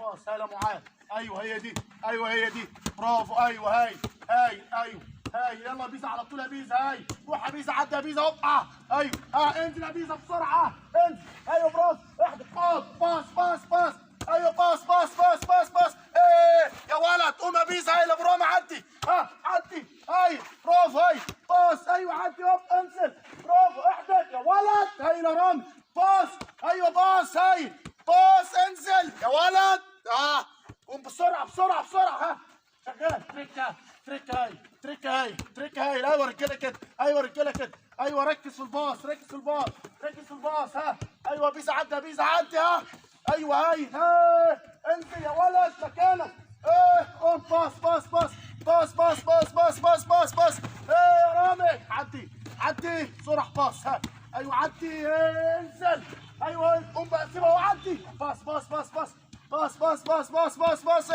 باص. هلا معاذ. ايوه هي دي، ايوه هي دي، برافو. ايوه هاي هاي ايوه هاي. يلا بيزا على طول يا بيزا. هاي روح يا بيزا، عدي يا بيزا. هوب ايوه انزل يا بيزا بسرعه. انزل. ايوه برافو. احدث باص باص باص. ايوه باص باص باص باص باص. ايه يا ولد قوم يا بيزا. هاي لابراهيم عدي. عدي. ايوه برافو. هاي باص. ايوه عدي. هوب انزل. برافو. احدث يا ولد. هاي لرامي باص. ايوه باص. هاي باص. انزل يا ولد. قوم بسرعه بسرعه بسرعه. شغال. تريكه تريكه. هاي تريكه. هاي تريكه. هاي. ايوه رجاله كده. ايوه رجاله كده. ايوه ركز في الباص. ركز في الباص. ركز في الباص. ايوه بيزا عدي يا بيزا عدي. ايوه هاي. انزل يا ولد مكانك. قوم باص باص باص باص باص باص باص باص باص باص. يا رامي عدي عدي بسرعه. باص. ايوه عدي. انزل. ايوه قوم بقى سيبها وعدي. باص باص باص باص باص باص باص باص باص باص.